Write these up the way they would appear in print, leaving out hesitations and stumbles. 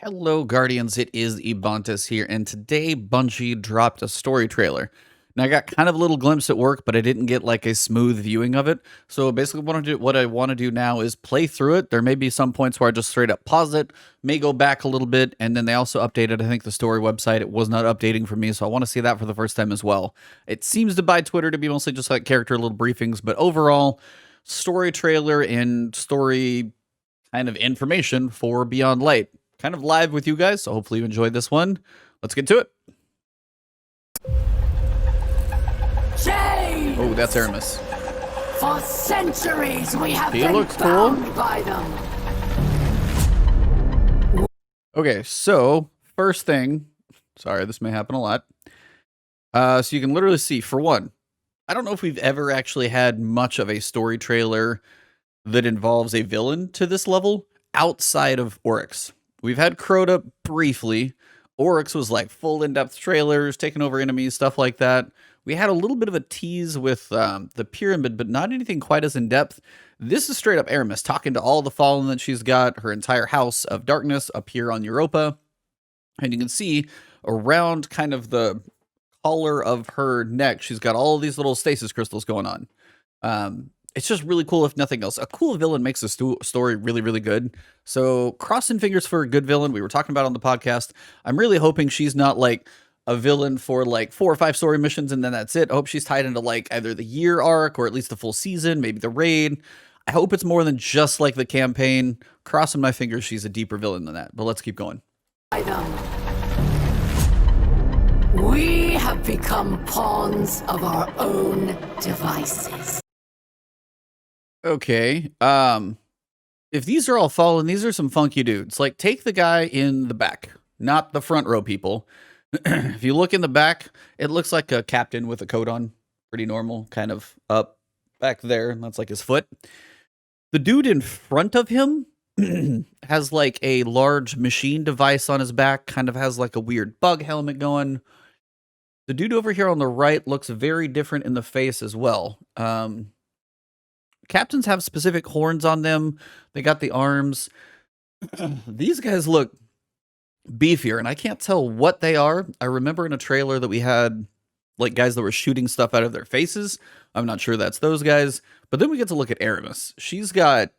Hello, Guardians. It is Ebontis here, and today Bungie dropped a story trailer. Now, I got kind of a little glimpse at work, but I didn't get like a smooth viewing of it. So basically, what I want to do now is play through it. There may be some points where I just straight up pause it, may go back a little bit, and then they also updated, I think, the story website. It was not updating for me, so I want to see that for the first time as well. It seems to by Twitter to be mostly just like character little briefings, but overall, story trailer and story kind of information for Beyond Light. Kind of live with you guys, so hopefully you enjoyed this one. Let's get to it. Chains! Oh, that's Eramis. For centuries we have He been looks bound cool. by them. Okay, so first thing, sorry, this may happen a lot. So you can literally see, for one, I don't know if we've ever actually had much of a story trailer that involves a villain to this level outside of Oryx. We've had Crota briefly. Oryx was like full in-depth trailers, taking over enemies, stuff like that. We had a little bit of a tease with the pyramid, but not anything quite as in-depth. This is straight up Eramis talking to all the Fallen that she's got, her entire house of darkness up here on Europa. And you can see around kind of the collar of her neck, she's got all these little stasis crystals going on. It's just really cool, if nothing else. A cool villain makes a story really, really good. So crossing fingers for a good villain. We were talking about on the podcast. I'm really hoping she's not like a villain for like 4 or 5 story missions and then that's it. I hope she's tied into like either the year arc or at least the full season, maybe the raid. I hope it's more than just like the campaign. Crossing my fingers she's a deeper villain than that. But let's keep going. By them. We have become pawns of our own devices. Okay. If these are all Fallen, these are some funky dudes. Like, take the guy in the back, not the front row people. If you look in the back, it looks like a captain with a coat on. Pretty normal, kind of up back there. That's like his foot. The dude in front of him has like a large machine device on his back, kind of has like a weird bug helmet going. The dude over here on the right looks very different in the face as well. Captains have specific horns on them. They got the arms. These guys look beefier, and I can't tell what they are. I remember in a trailer that we had like guys that were shooting stuff out of their faces. I'm not sure that's those guys. But then we get to look at Eramis. She's got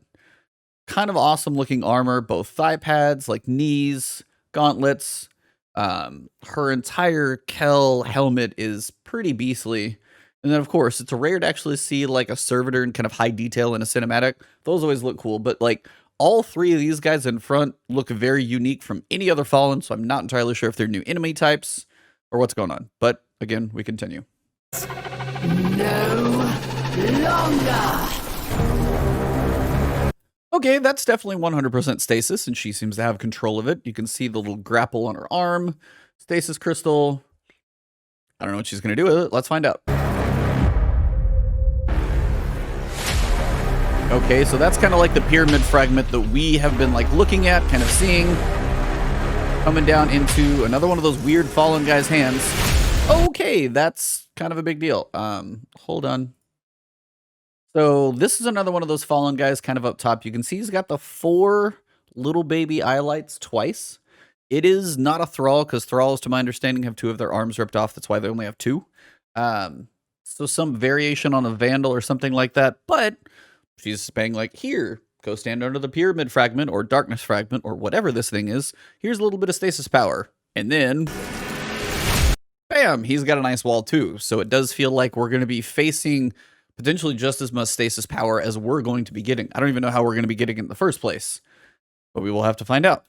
kind of awesome looking armor, both thigh pads, like knees, gauntlets. Her entire Kell helmet is pretty beastly. And then, of course, it's rare to actually see, like, a servitor in kind of high detail in a cinematic. Those always look cool. But, like, all 3 of these guys in front look very unique from any other Fallen. So I'm not entirely sure if they're new enemy types or what's going on. But, again, we continue. No longer. Okay, that's definitely 100% Stasis, and she seems to have control of it. You can see the little grapple on her arm. Stasis crystal. I don't know what she's going to do with it. Let's find out. Okay, so that's kind of like the pyramid fragment that we have been like looking at, kind of seeing. Coming down into another one of those weird Fallen guys' hands. Okay, that's kind of a big deal. Hold on. So this is another one of those Fallen guys kind of up top. You can see he's got the 4 little baby eye lights twice. It is not a Thrall, because Thralls, to my understanding, have 2 of their arms ripped off. That's why they only have 2. So some variation on a Vandal or something like that. But she's saying like, here, go stand under the pyramid fragment or darkness fragment or whatever this thing is. Here's a little bit of stasis power. And then, bam, he's got a nice wall too. So it does feel like we're going to be facing potentially just as much stasis power as we're going to be getting. I don't even know how we're going to be getting it in the first place, but we will have to find out.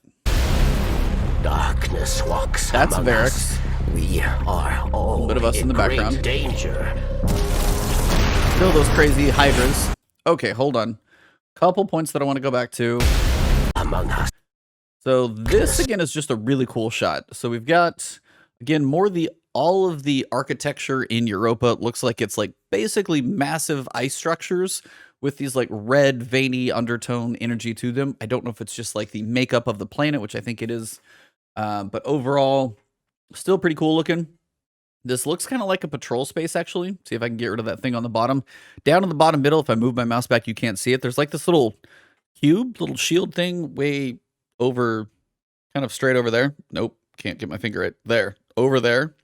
Darkness walks That's among Variks. us. We are all A bit of us in the great background. danger. Still those crazy hydras. Okay, hold on. Couple points that I want to go back to. Among us. So this again is just a really cool shot. So we've got again more all of the architecture in Europa. It looks like it's like basically massive ice structures with these like red veiny undertone energy to them. I don't know if it's just like the makeup of the planet, which I think it is. But overall, still pretty cool looking. This looks kind of like a patrol space, actually. See if I can get rid of that thing on the bottom. Down in the bottom middle, if I move my mouse back, you can't see it. There's like this little cube, little shield thing way over kind of straight over there. Nope, can't get my finger right there. Over there.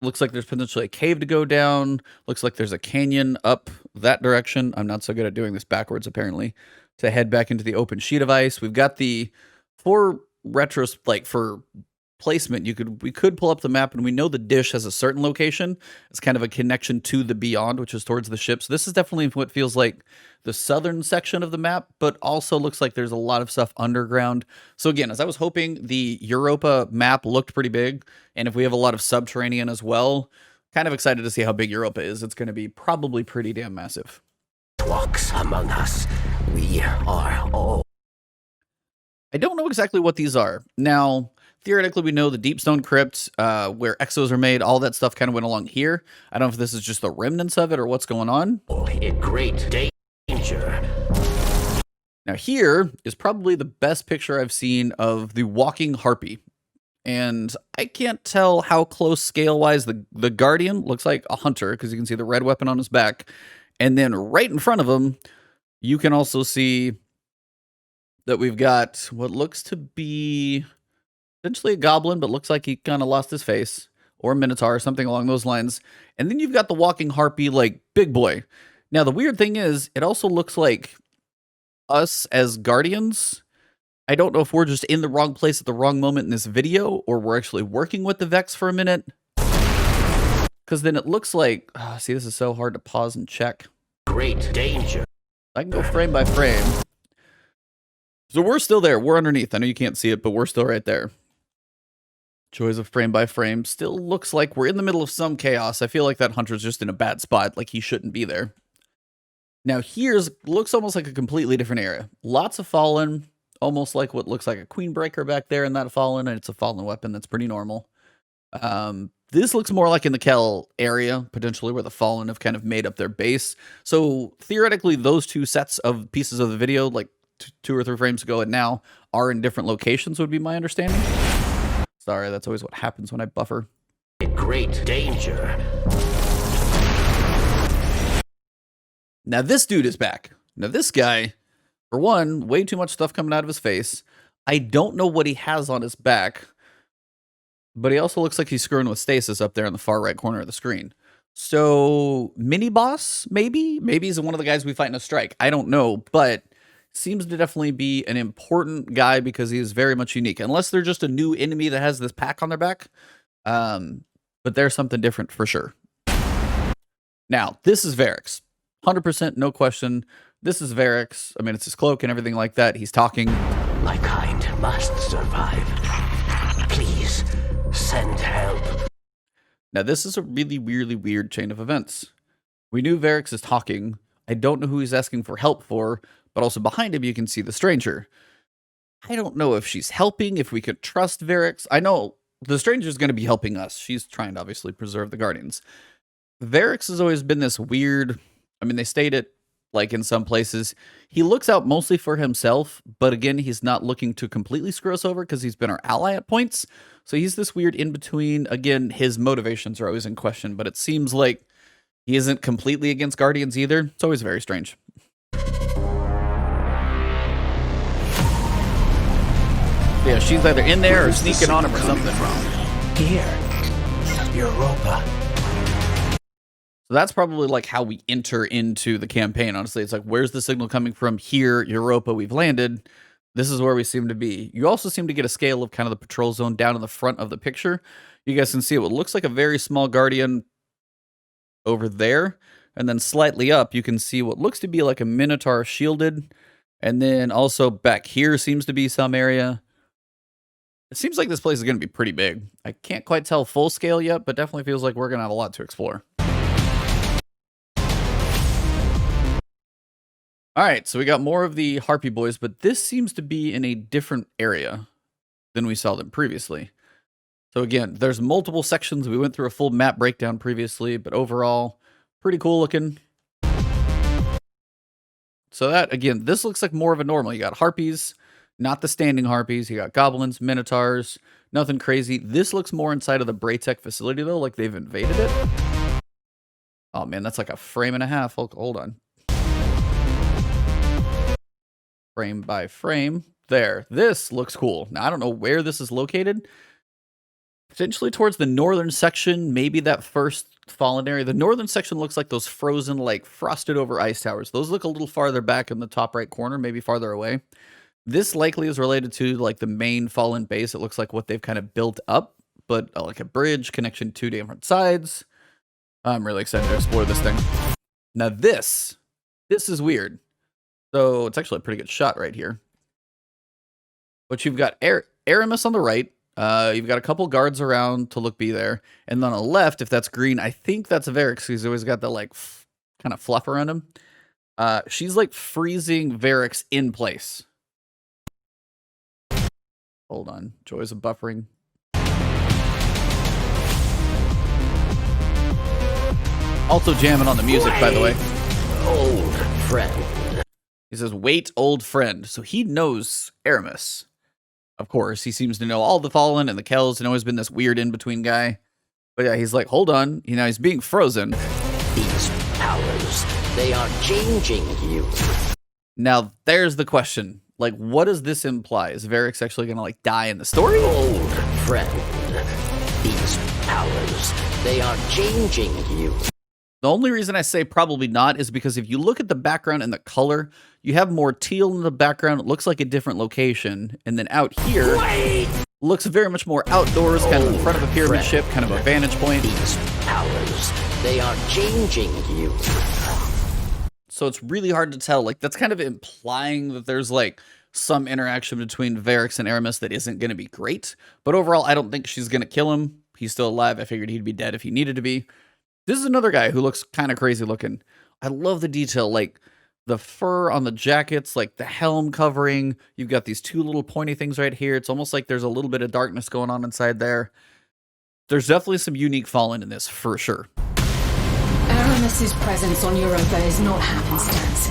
Looks like there's potentially a cave to go down. Looks like there's a canyon up that direction. I'm not so good at doing this backwards, apparently, to head back into the open sheet of ice. We've got the for placement, we could pull up the map, and we know the dish has a certain location. It's kind of a connection to the beyond, which is towards the ships. This is definitely what feels like the southern section of the map, but also looks like there's a lot of stuff underground. So again, as I was hoping, the Europa map looked pretty big, and if we have a lot of subterranean as well, kind of excited to see how big Europa is. It's going to be probably pretty damn massive. Walks among us. We are all. I don't know exactly what these are. Now, theoretically, we know the Deep Stone Crypt, where exos are made, all that stuff kind of went along here. I don't know if this is just the remnants of it or what's going on. In great danger. Now, here is probably the best picture I've seen of the walking harpy. And I can't tell how close scale-wise the Guardian looks like a hunter, because you can see the red weapon on his back. And then right in front of him, you can also see that we've got what looks to be essentially a goblin, but looks like he kind of lost his face, or a minotaur, or something along those lines. And then you've got the walking harpy, like, big boy. Now, the weird thing is, it also looks like us as guardians. I don't know if we're just in the wrong place at the wrong moment in this video, or we're actually working with the Vex for a minute. Because then it looks like, see, this is so hard to pause and check. Great danger. I can go frame by frame. So we're still there. We're underneath. I know you can't see it, but we're still right there. Joys of frame by frame. Still looks like we're in the middle of some chaos. I feel like that hunter's just in a bad spot, like he shouldn't be there. Now looks almost like a completely different area. Lots of Fallen, almost like what looks like a Queen Breaker back there in that Fallen, and it's a Fallen weapon that's pretty normal. This looks more like in the Kell area, potentially where the Fallen have kind of made up their base. So theoretically, those two sets of pieces of the video, like 2 or 3 frames ago and now, are in different locations, would be my understanding. Sorry, that's always what happens when I buffer. In great danger. Now this dude is back. Now this guy, for one, way too much stuff coming out of his face. I don't know what he has on his back, but he also looks like he's screwing with Stasis up there in the far right corner of the screen. So, mini boss, maybe? Maybe he's one of the guys we fight in a strike. I don't know, but seems to definitely be an important guy because he is very much unique. Unless they're just a new enemy that has this pack on their back. But there's something different for sure. Now, this is Variks. 100%, no question. This is Variks. I mean, it's his cloak and everything like that. He's talking. My kind must survive. Please, send help. Now, this is a really, really weird chain of events. We knew Variks is talking. I don't know who he's asking for help for, but also behind him, you can see the stranger. I don't know if she's helping, if we could trust Variks. I know the stranger's going to be helping us. She's trying to obviously preserve the Guardians. Variks has always been this weird, I mean, they state it like in some places. He looks out mostly for himself, but again, he's not looking to completely screw us over because he's been our ally at points. So he's this weird in-between. Again, his motivations are always in question, but it seems like he isn't completely against Guardians either. It's always very strange. Yeah, she's either in there or sneaking on him or something. Here, Europa. So that's probably like how we enter into the campaign. Honestly, it's like, where's the signal coming from? Here, Europa, we've landed. This is where we seem to be. You also seem to get a scale of kind of the patrol zone down in the front of the picture. You guys can see what looks like a very small Guardian over there. And then slightly up, you can see what looks to be like a Minotaur shielded. And then also back here seems to be some area. It seems like this place is going to be pretty big. I can't quite tell full scale yet, but definitely feels like we're going to have a lot to explore. All right, so we got more of the Harpy boys, but this seems to be in a different area than we saw them previously. So again, there's multiple sections. We went through a full map breakdown previously, but overall, pretty cool looking. So that, again, this looks like more of a normal. You got Harpies, not the standing Harpies. You got Goblins, Minotaurs, nothing crazy. This looks more inside of the Braytech facility, though, like they've invaded it. Oh, man, that's like a frame and a half. Hold on. Frame by frame. there. This looks cool. Now, I don't know where this is located. Potentially towards the northern section, maybe that first fallen area. The northern section looks like those frozen, like frosted over ice towers. Those look a little farther back in the top right corner, maybe farther away. This likely is related to like the main fallen base. It looks like what they've kind of built up, but like a bridge connection to different sides. I'm really excited to explore this thing. Now this is weird. So it's actually a pretty good shot right here. But you've got Eramis on the right. You've got a couple guards around to be there. And then on the left, if that's green, I think that's Variks. He's always got that like kind of fluff around him. She's like freezing Variks in place. Hold on. Joys of buffering. Also jamming on the music, by the way. Old friend. He says, wait, old friend. So he knows Eramis. Of course, he seems to know all the Fallen and the Kells and always been this weird in-between guy. But yeah, he's like, hold on. You know, he's being frozen. These powers, they are changing you. Now, there's the question. Like, what does this imply? Is Variks actually going to, like, die in the story? Old friend. These powers, they are changing you. The only reason I say probably not is because if you look at the background and the color, you have more teal in the background. It looks like a different location. And then out here, looks very much more outdoors, kind of in front of a pyramid ship, kind of a vantage point. These powers, they are changing you. So it's really hard to tell. Like, that's kind of implying that there's, like, some interaction between Variks and Eramis that isn't going to be great. But overall, I don't think she's going to kill him. He's still alive. I figured he'd be dead if he needed to be. This is another guy who looks kind of crazy looking. I love the detail, like the fur on the jackets, like the helm covering. You've got these two little pointy things right here. It's almost like there's a little bit of darkness going on inside there. There's definitely some unique Fallen in this, for sure. Eramis's presence on Europa is not happenstance.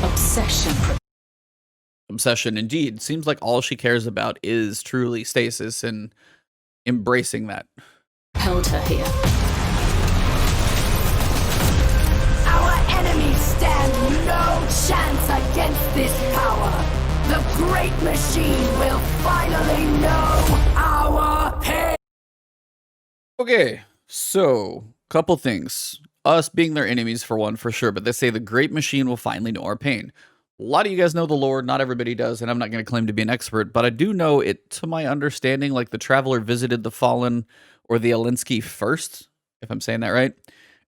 Obsession. Obsession, indeed. Seems like all she cares about is truly Stasis and embracing that. Held her here. Enemies stand no chance against this power. The great machine will finally know our pain. Okay, so couple things. Us being their enemies for one, for sure, but they say the great machine will finally know our pain. A lot of you guys know the lore, not everybody does, and I'm not going to claim to be an expert, but I do know it, to my understanding, like the Traveler visited the Fallen or the Alinsky first, if I'm saying that right,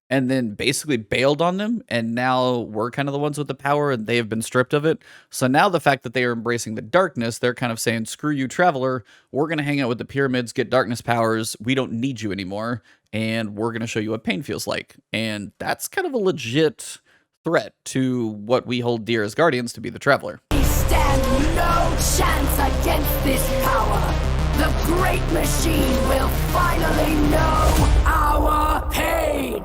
and then basically bailed on them, and now we're kind of the ones with the power, and they have been stripped of it. So now the fact that they are embracing the darkness, they're kind of saying, screw you, Traveler, we're going to hang out with the pyramids, get darkness powers, we don't need you anymore, and we're going to show you what pain feels like. And that's kind of a legit threat to what we hold dear as Guardians to be the Traveler. We stand no chance against this power. The great machine will finally know our pain.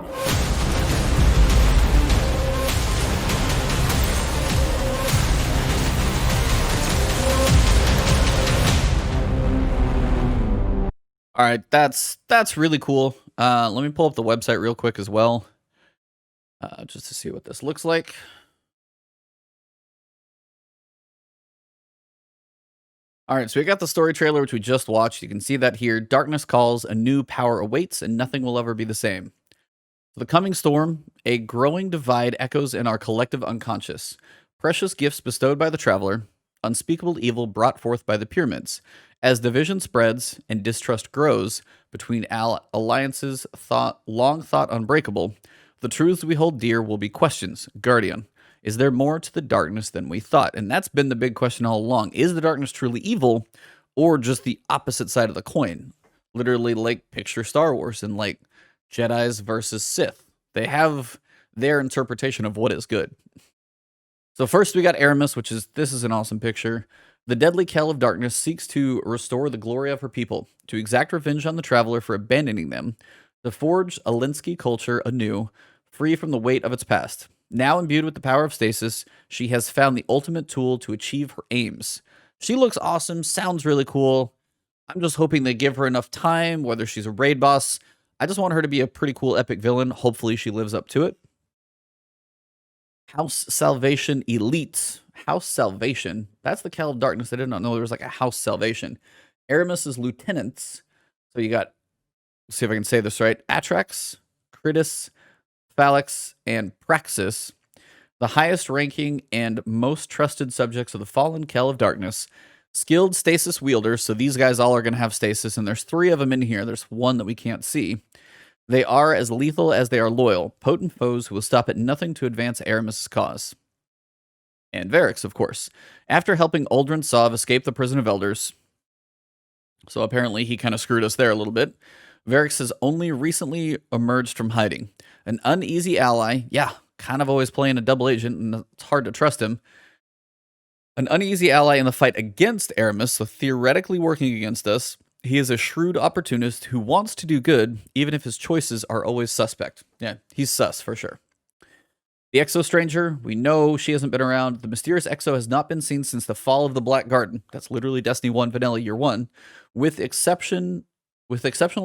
All right, that's really cool. Let me pull up the website real quick as well, just to see what this looks like. All right, so we got the story trailer, which we just watched. You can see that here. Darkness calls, a new power awaits, and nothing will ever be the same. The coming storm, a growing divide echoes in our collective unconscious. Precious gifts bestowed by the Traveler, unspeakable evil brought forth by the pyramids. As division spreads and distrust grows between alliances long thought unbreakable, the truths we hold dear will be questions. Guardian, is there more to the darkness than we thought? And that's been the big question all along. Is the darkness truly evil or just the opposite side of the coin? Literally, like, picture Star Wars and, like, Jedis versus Sith. They have their interpretation of what is good. So first we got Eramis, this is an awesome picture. The deadly Kell of darkness seeks to restore the glory of her people, to exact revenge on the Traveler for abandoning them, to forge Alinsky culture anew, free from the weight of its past. Now imbued with the power of Stasis, she has found the ultimate tool to achieve her aims. She looks awesome, sounds really cool. I'm just hoping they give her enough time, whether she's a raid boss. I just want her to be a pretty cool epic villain. Hopefully she lives up to it. House Salvation Elite. House Salvation. That's the Kell of Darkness. I did not know there was like a House Salvation. Eramis' lieutenants. So you got, let's see if I can say this right, Atrax, Critus, Phalix, and Praxis. The highest ranking and most trusted subjects of the fallen Kell of Darkness. Skilled stasis wielders, so these guys all are going to have stasis, and there's 3 of them in here. There's 1 that we can't see. They are as lethal as they are loyal, potent foes who will stop at nothing to advance Eramis' cause. And Variks, of course. After helping Uldren Sov escape the prison of elders, so apparently he kind of screwed us there a little bit, Variks has only recently emerged from hiding. An uneasy ally, yeah, kind of always playing a double agent, and it's hard to trust him. An uneasy ally in the fight against Eramis, so theoretically working against us. He is a shrewd opportunist who wants to do good, even if his choices are always suspect. Yeah, he's sus for sure. The Exo Stranger, we know she hasn't been around. The mysterious Exo has not been seen since the fall of the Black Garden. That's literally Destiny 1 Vanilla Year 1. With exceptional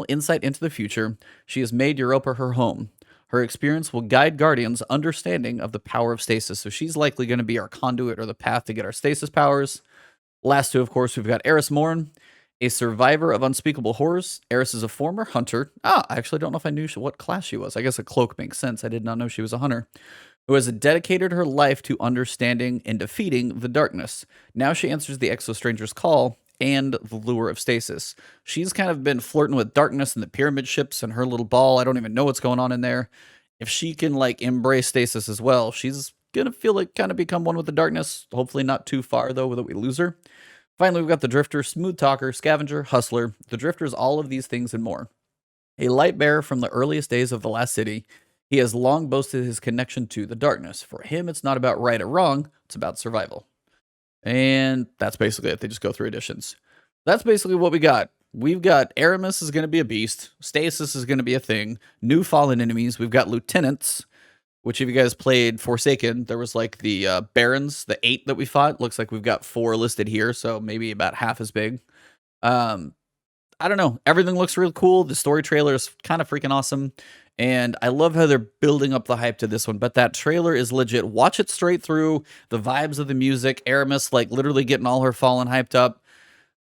insight into the future, she has made Europa her home. Her experience will guide Guardians' understanding of the power of stasis, so she's likely going to be our conduit or the path to get our stasis powers. Last 2, of course, we've got Eris Morn, a survivor of unspeakable horrors. Eris is a former hunter. I actually don't know if I knew what class she was. I guess a cloak makes sense. I did not know she was a hunter. Who has dedicated her life to understanding and defeating the darkness. Now she answers the Exo Stranger's call and the lure of stasis. She's kind of been flirting with darkness and the pyramid ships and her little ball. I don't even know what's going on in there. If she can like embrace stasis as well, she's gonna feel like kind of become one with the darkness. Hopefully not too far though that we lose her. Finally, we've got the Drifter, Smooth Talker, Scavenger, Hustler. The Drifter is all of these things and more. A light bearer from the earliest days of the Last City, he has long boasted his connection to the darkness. For him, it's not about right or wrong, it's about survival. And that's basically it. They just go through additions. That's basically what we got. We've got Eramis is going to be a beast. Stasis is going to be a thing. New fallen enemies. We've got lieutenants, which if you guys played Forsaken, there was like the Barons, the 8 that we fought. Looks like we've got 4 listed here, so maybe about half as big. I don't know. Everything looks real cool. The story trailer is kind of freaking awesome. And I love how they're building up the hype to this one. But that trailer is legit. Watch it straight through. The vibes of the music. Eramis, like, literally getting all her Fallen hyped up.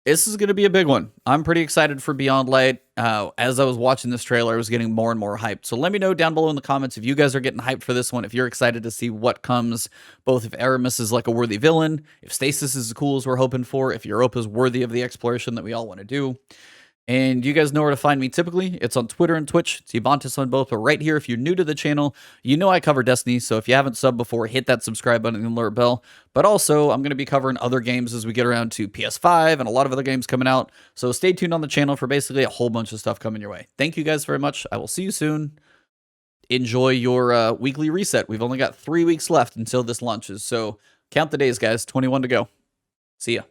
This is going to be a big one. I'm pretty excited for Beyond Light. As I was watching this trailer, I was getting more and more hyped. So let me know down below in the comments if you guys are getting hyped for this one, if you're excited to see what comes, both if Eramis is like a worthy villain, if Stasis is as cool as we're hoping for, if Europa is worthy of the exploration that we all want to do. And you guys know where to find me typically. It's on Twitter and Twitch. It's Ebontis on both. But right here, if you're new to the channel, you know I cover Destiny. So if you haven't subbed before, hit that subscribe button and alert bell. But also, I'm going to be covering other games as we get around to PS5 and a lot of other games coming out. So stay tuned on the channel for basically a whole bunch of stuff coming your way. Thank you guys very much. I will see you soon. Enjoy your weekly reset. We've only got 3 weeks left until this launches. So count the days, guys. 21 to go. See ya.